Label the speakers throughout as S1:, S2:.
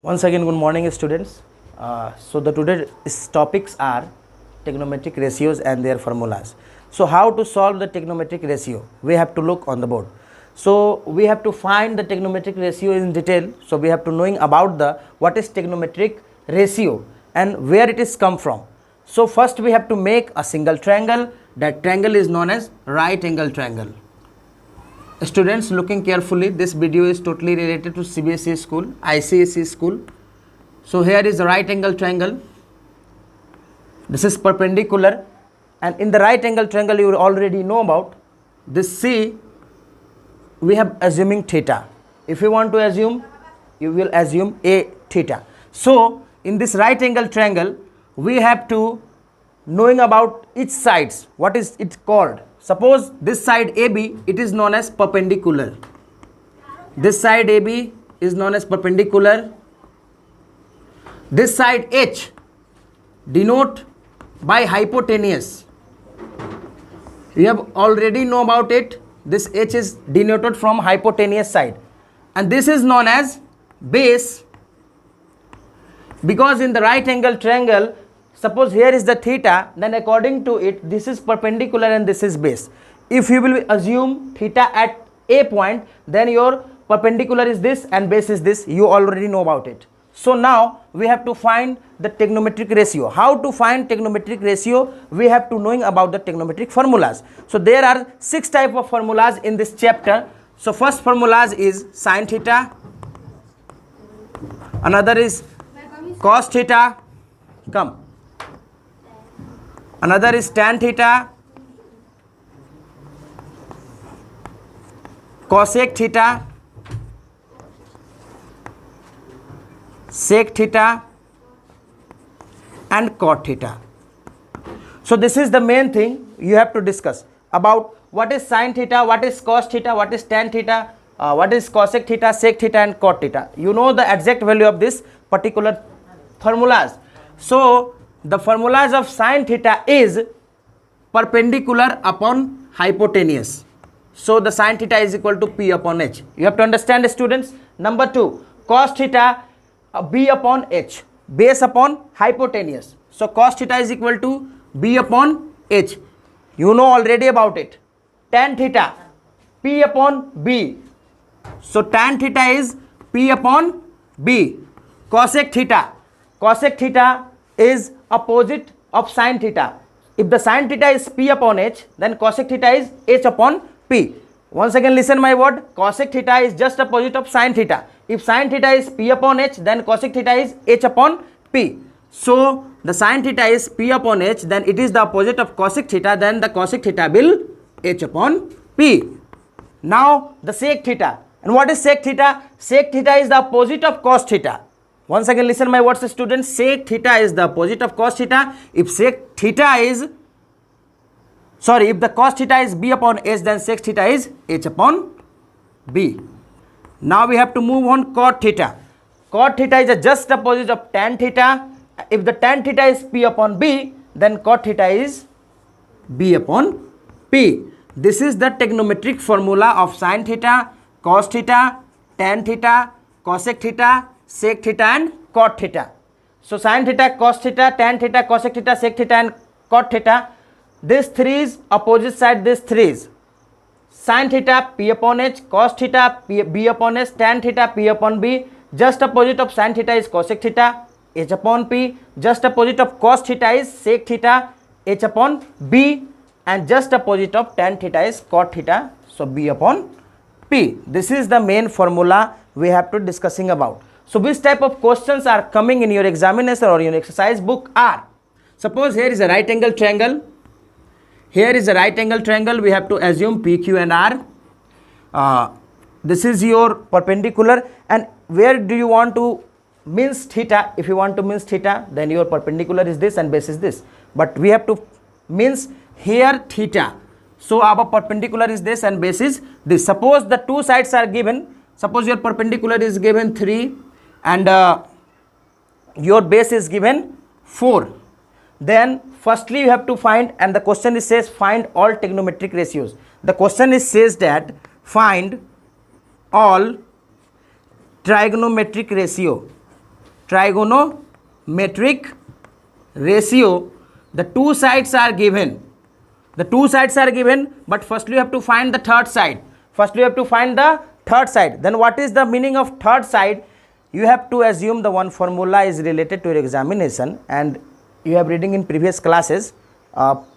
S1: Once again, good morning, students. So the today's topics are trigonometric ratios and their formulas. So how to solve the trigonometric ratio? We have to look on the board. So we have to find the trigonometric ratio in detail. So we have to knowing about the what is trigonometric ratio and where it is come from. So first we have to make a single triangle. That triangle is known as right angle triangle. Students, looking carefully, this video is totally related to CBSE school, ICSE school. So here is the right angle triangle. This is perpendicular, and in the right angle triangle you already know about this C. We have assuming theta. If you want to assume, you will assume a theta. So in this right angle triangle we have to knowing about each sides. What is it called? Suppose this side AB, it is known as perpendicular. This side AB is known as perpendicular. This side H denote by hypotenuse. You have already know about it. This H is denoted from hypotenuse side, and this is known as base, because in the right angle triangle, suppose here is the theta, then according to it, this is perpendicular and this is base. If you will assume theta at a point, then your perpendicular is this and base is this. You already know about it. So now we have to find the trigonometric ratio. How to find trigonometric ratio? We have to knowing about the trigonometric formulas. So there are 6 type of formulas in this chapter. So first formulas is sin theta, another is cos theta, another is tan theta, cosec theta, sec theta, and cot theta. So this is the main thing you have to discuss about what is sin theta, what is cos theta, what is tan theta, what is cosec theta, sec theta, and cot theta. You know the exact value of this particular formulas. So the formulas of sin theta is perpendicular upon hypotenuse. So the sin theta is equal to P upon H. You have to understand, students. Number 2, cos theta B upon H, base upon hypotenuse. So cos theta is equal to B upon H. You know already about it. Tan theta P upon B. So tan theta is P upon B. Cosec theta is opposite of sin theta. If the sin theta is P upon H, then cosec theta is H upon P. Once again listen my word. Cosec theta is just opposite of sin theta. If sin theta is P upon H, then cosec theta is H upon P. So the sin theta is P upon H, then it is the opposite of cosec theta, then the cosec theta will H upon P. Now the sec theta. And what is sec theta? Sec theta is the opposite of cos theta. Once again listen my words, students. Sec theta is the opposite of cos theta. If if the cos theta is B upon H, then sec theta is H upon B. Now we have to move on cot theta. Cot theta is a just opposite of tan theta. If the tan theta is P upon B, then cot theta is B upon P. This is the trigonometric formula of sin theta, cos theta, tan theta, cosec theta, sec theta, and cot theta. So sin theta, cos theta, tan theta, cosec theta, sec theta, and cot theta. This 3 is opposite side. This 3 is sin theta P upon H, cos theta B upon H, tan theta P upon B. Just opposite of sin theta is cosec theta, H upon P. Just opposite of cos theta is sec theta, H upon B. And just opposite of tan theta is cot theta, so B upon P. This is the main formula we have to discussing about. So which type of questions are coming in your examination or your exercise book are, suppose here is a right angle triangle. Here is a right angle triangle. We have to assume P, Q, and R. This is your perpendicular, and where do you want to means theta? If you want to means theta, then your perpendicular is this and base is this. But we have to means here theta. So our perpendicular is this and base is this. Suppose the two sides are given. Suppose your perpendicular is given 3 and your base is given 4. Then firstly you have to find, and the question is says find all trigonometric ratios. The question is says that find all trigonometric ratio. trigonometric ratio, the two sides are given. The two sides are given, but firstly you have to find the third side. Firstly you have to find the third side. Then what is the meaning of third side? You have to assume the one formula is related to your examination, and you have reading in previous classes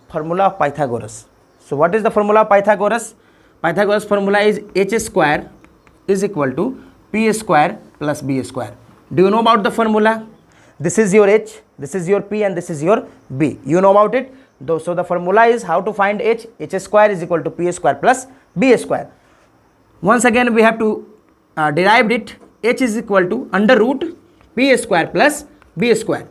S1: formula of Pythagoras. So what is the formula of Pythagoras? Pythagoras formula is h square is equal to p square plus b square. Do you know about the formula? This is your h, this is your p, and this is your b. You know about it? So the formula is how to find h. H square is equal to p square plus b square. Once again we have to derive it. H is equal to under root p square plus b square.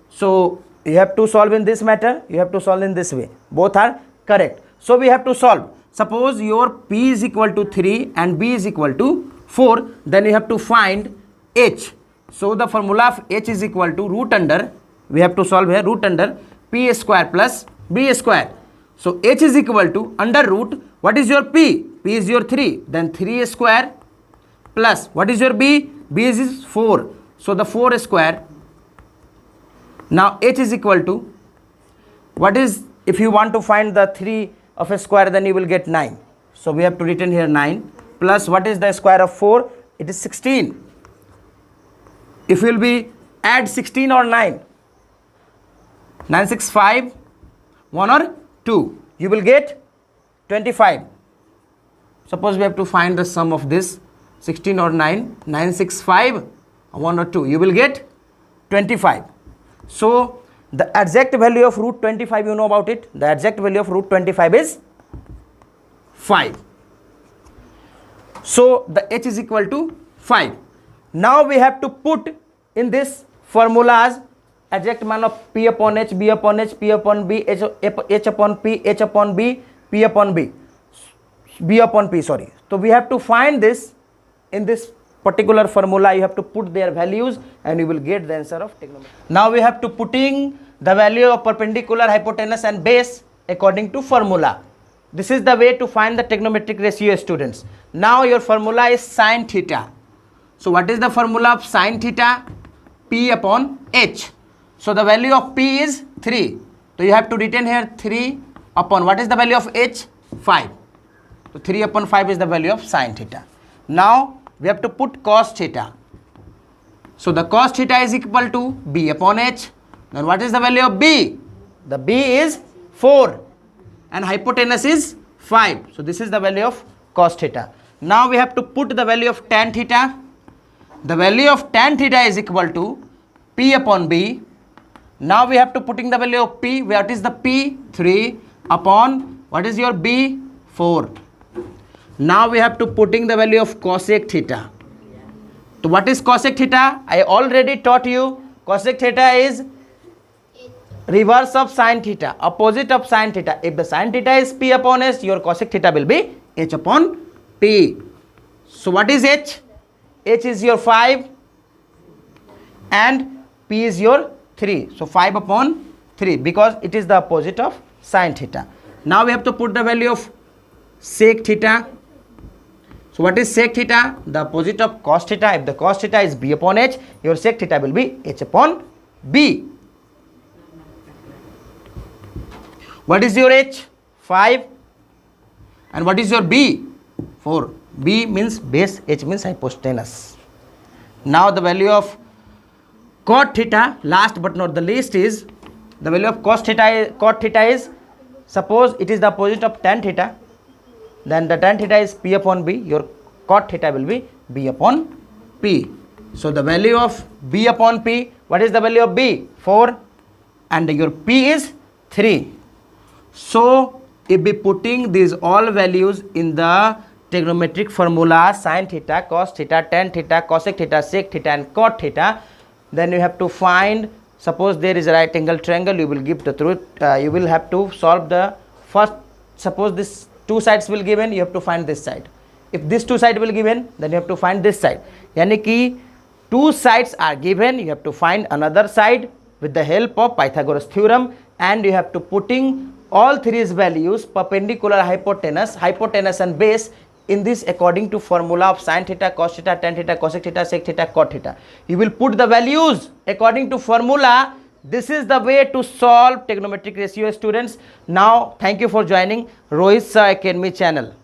S1: So you have to solve in this matter, you have to solve in this way. Both are correct. So we have to solve. Suppose your p is equal to 3 and b is equal to 4, then you have to find h. So the formula of h is equal to root under, we have to solve here, root under p square plus b square. So h is equal to under root, what is your p? P is your 3, then 3 square plus what is your b? B is 4, so the 4 square. Now h is equal to, what is, if you want to find the 3 of a square, then you will get 9. So we have to written here 9 plus what is the square of 4? It is 16. If you will be add 16 or 9, 9, 6, 5, 1 or 2, you will get 25. Suppose we have to find the sum of this 16 or 9, 9, 6, 5, 1 or 2, you will get 25. So the exact value of root 25, you know about it. The exact value of root 25 is 5. So the h is equal to 5. Now we have to put in this formulas exact man of p upon h, b upon h, p upon b, h upon p, h upon b, p upon b, b upon p, sorry. So we have to find this in this particular formula. You have to put their values and you will get the answer of trigonometry. Now we have to putting the value of perpendicular, hypotenuse and base according to formula. This is the way to find the trigonometric ratio, students. Now your formula is sine theta. So what is the formula of sine theta? P upon h. So the value of p is 3. So you have to retain here 3 upon, what is the value of h? 5. So 3 upon 5 is the value of sine theta. Now we have to put cos theta. So the cos theta is equal to b upon h. Then what is the value of b? The b is 4 and hypotenuse is 5. So this is the value of cos theta. Now we have to put the value of tan theta. The value of tan theta is equal to p upon b. Now we have to putting the value of p. What is the p? 3 upon, what is your b? 4. Now we have to putting the value of cosec theta. So what is cosec theta? I already taught you. Cosec theta is reverse of sine theta, opposite of sine theta. If the sine theta is p upon h, your cosec theta will be h upon p. So what is h? H is your 5 and p is your 3. So 5 upon 3, because it is the opposite of sine theta. Now we have to put the value of sec theta. So what is sec theta? The opposite of cos theta. If the cos theta is b upon h, your sec theta will be h upon b. What is your h? 5. And what is your b? 4. B means base, h means hypotenuse. Now the value of cot theta, last but not the least, is the value of cot theta is, suppose it is the opposite of tan theta, then the tan theta is p upon b, your cot theta will be b upon p. So the value of b upon p, what is the value of b? 4 and your p is 3. So if we putting these all values in the trigonometric formula, sine theta, cos theta, tan theta, cosec theta, sec theta and cot theta, then you have to find, suppose there is a right angle triangle, you will give the truth, you will have to solve the first, suppose this two sides will given, you have to find this side. If this two side will given, then you have to find this side. Yani ki two sides are given, you have to find another side with the help of Pythagoras theorem, and you have to putting all three values, perpendicular, hypotenuse and base, in this according to formula of sin theta, cos theta, tan theta, cosec theta, sec theta, cot theta. You will put the values according to formula. This is the way to solve trigonometric ratio, students. Now, thank you for joining Rohit Sir Academy channel.